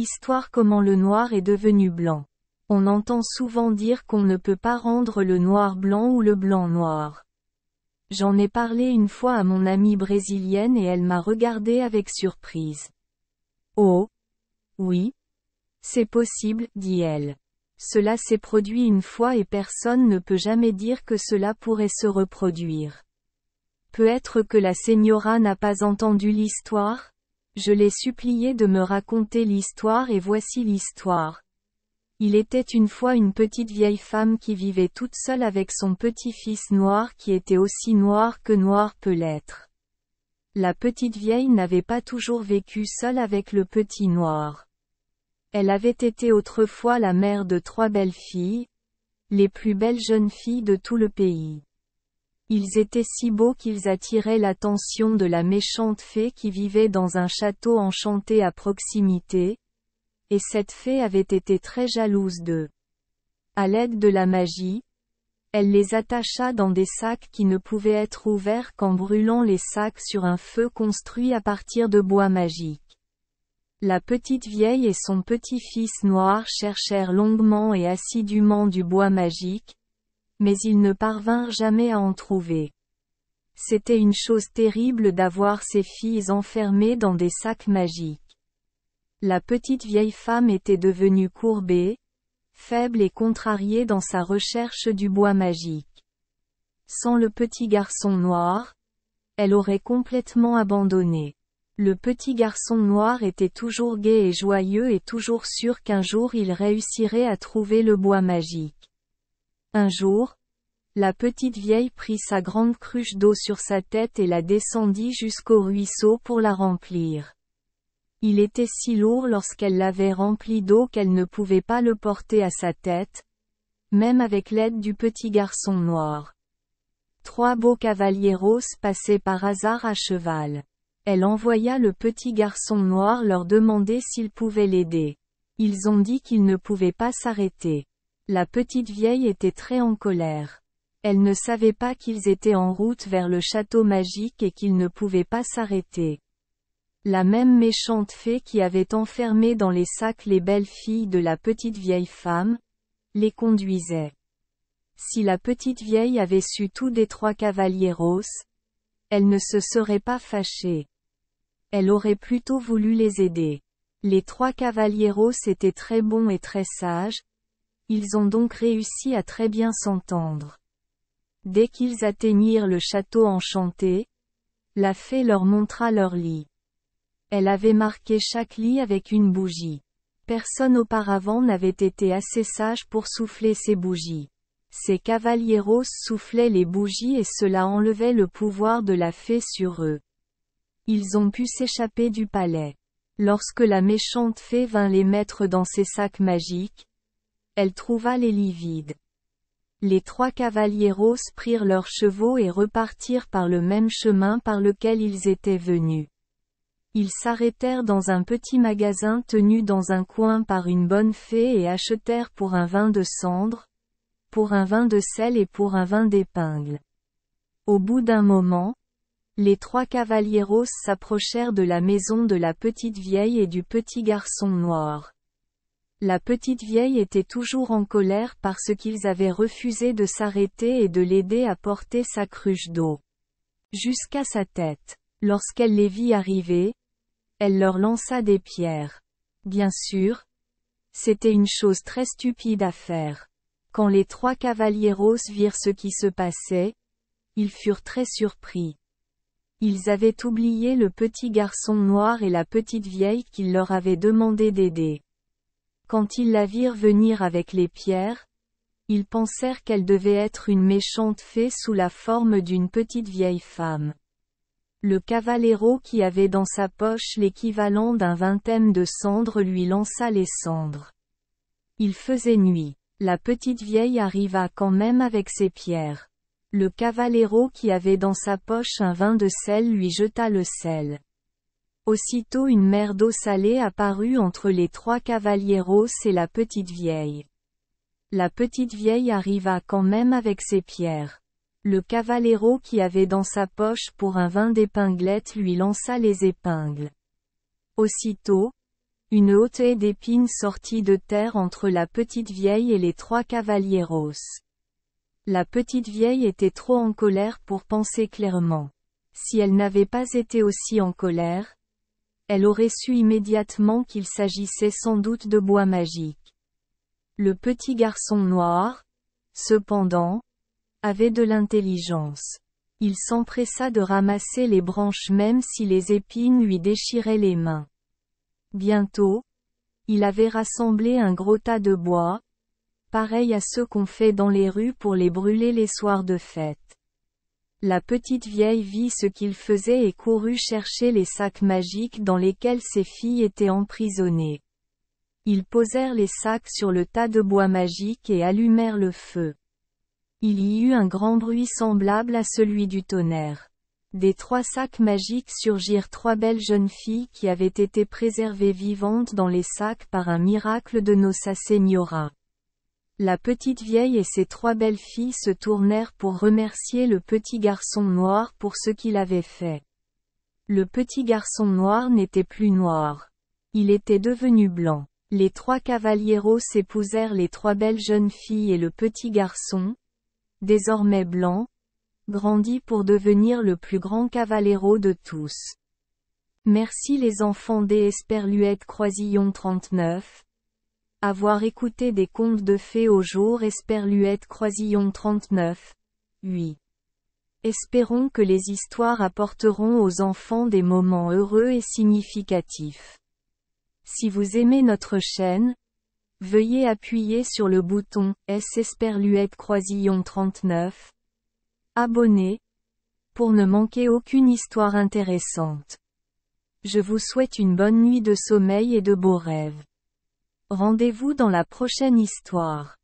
Histoire comment le noir est devenu blanc. On entend souvent dire qu'on ne peut pas rendre le noir blanc ou le blanc noir. J'en ai parlé une fois à mon amie brésilienne et elle m'a regardé avec surprise. Oh! Oui. C'est possible, dit-elle. Cela s'est produit une fois et personne ne peut jamais dire que cela pourrait se reproduire. Peut-être que la señora n'a pas entendu l'histoire? Je l'ai supplié de me raconter l'histoire et voici l'histoire. Il était une fois une petite vieille femme qui vivait toute seule avec son petit-fils noir qui était aussi noir que noir peut l'être. La petite vieille n'avait pas toujours vécu seule avec le petit noir. Elle avait été autrefois la mère de 3 belles filles, les plus belles jeunes filles de tout le pays. Ils étaient si beaux qu'ils attiraient l'attention de la méchante fée qui vivait dans un château enchanté à proximité, et cette fée avait été très jalouse d'eux. À l'aide de la magie, elle les attacha dans des sacs qui ne pouvaient être ouverts qu'en brûlant les sacs sur un feu construit à partir de bois magique. La petite vieille et son petit-fils noir cherchèrent longuement et assidûment du bois magique, mais ils ne parvinrent jamais à en trouver. C'était une chose terrible d'avoir ces filles enfermées dans des sacs magiques. La petite vieille femme était devenue courbée, faible et contrariée dans sa recherche du bois magique. Sans le petit garçon noir, elle aurait complètement abandonné. Le petit garçon noir était toujours gai et joyeux et toujours sûr qu'un jour il réussirait à trouver le bois magique. Un jour, la petite vieille prit sa grande cruche d'eau sur sa tête et la descendit jusqu'au ruisseau pour la remplir. Il était si lourd lorsqu'elle l'avait rempli d'eau qu'elle ne pouvait pas le porter à sa tête, même avec l'aide du petit garçon noir. 3 beaux cavalieros passaient par hasard à cheval. Elle envoya le petit garçon noir leur demander s'ils pouvaient l'aider. Ils ont dit qu'ils ne pouvaient pas s'arrêter. La petite vieille était très en colère. Elle ne savait pas qu'ils étaient en route vers le château magique et qu'ils ne pouvaient pas s'arrêter. La même méchante fée qui avait enfermé dans les sacs les belles filles de la petite vieille femme, les conduisait. Si la petite vieille avait su tout des 3 cavalieros, elle ne se serait pas fâchée. Elle aurait plutôt voulu les aider. Les 3 cavalieros étaient très bons et très sages, ils ont donc réussi à très bien s'entendre. Dès qu'ils atteignirent le château enchanté, la fée leur montra leur lit. Elle avait marqué chaque lit avec une bougie. Personne auparavant n'avait été assez sage pour souffler ces bougies. Ces cavalieros soufflaient les bougies et cela enlevait le pouvoir de la fée sur eux. Ils ont pu s'échapper du palais. Lorsque la méchante fée vint les mettre dans ses sacs magiques, elle trouva les lits vides. Les 3 cavalieros prirent leurs chevaux et repartirent par le même chemin par lequel ils étaient venus. Ils s'arrêtèrent dans un petit magasin tenu dans un coin par une bonne fée et achetèrent pour un vin de cendre, pour un vin de sel et pour un vin d'épingle. Au bout d'un moment, les 3 cavalieros s'approchèrent de la maison de la petite vieille et du petit garçon noir. La petite vieille était toujours en colère parce qu'ils avaient refusé de s'arrêter et de l'aider à porter sa cruche d'eau jusqu'à sa tête. Lorsqu'elle les vit arriver, elle leur lança des pierres. Bien sûr, c'était une chose très stupide à faire. Quand les 3 cavalieros virent ce qui se passait, ils furent très surpris. Ils avaient oublié le petit garçon noir et la petite vieille qu'ils leur avaient demandé d'aider. Quand ils la virent venir avec les pierres, ils pensèrent qu'elle devait être une méchante fée sous la forme d'une petite vieille femme. Le cavalero qui avait dans sa poche l'équivalent d'un vingtaine de cendres lui lança les cendres. Il faisait nuit. La petite vieille arriva quand même avec ses pierres. Le cavalero qui avait dans sa poche un vin de sel lui jeta le sel. Aussitôt une mer d'eau salée apparut entre les 3 cavalieros et la petite vieille. La petite vieille arriva quand même avec ses pierres. Le cavalero qui avait dans sa poche pour un vin d'épinglettes lui lança les épingles. Aussitôt, Une haute haie d'épines sortit de terre entre la petite vieille et les 3 cavalieros. La petite vieille était trop en colère pour penser clairement. Si elle n'avait pas été aussi en colère, elle aurait su immédiatement qu'il s'agissait sans doute de bois magique. Le petit garçon noir, cependant, avait de l'intelligence. Il s'empressa de ramasser les branches même si les épines lui déchiraient les mains. Bientôt, il avait rassemblé un gros tas de bois, pareil à ceux qu'on fait dans les rues pour les brûler les soirs de fête. La petite vieille vit ce qu'il faisait et courut chercher les sacs magiques dans lesquels ses filles étaient emprisonnées. Ils posèrent les sacs sur le tas de bois magique et allumèrent le feu. Il y eut un grand bruit semblable à celui du tonnerre. Des 3 sacs magiques surgirent 3 belles jeunes filles qui avaient été préservées vivantes dans les sacs par un miracle de Nossa Senhora. La petite vieille et ses 3 belles filles se tournèrent pour remercier le petit garçon noir pour ce qu'il avait fait. Le petit garçon noir n'était plus noir. Il était devenu blanc. Les 3 cavalieros épousèrent les 3 belles jeunes filles et le petit garçon, désormais blanc, grandit pour devenir le plus grand cavallero de tous. Merci les enfants des Esperluette Croisillon 39. Avoir écouté des contes de fées au jour Esperluette Croisillon 39. 8. Espérons que les histoires apporteront aux enfants des moments heureux et significatifs. Si vous aimez notre chaîne, veuillez appuyer sur le bouton S Esperluette Croisillon 39. Abonner, pour ne manquer aucune histoire intéressante. Je vous souhaite une bonne nuit de sommeil et de beaux rêves. Rendez-vous dans la prochaine histoire.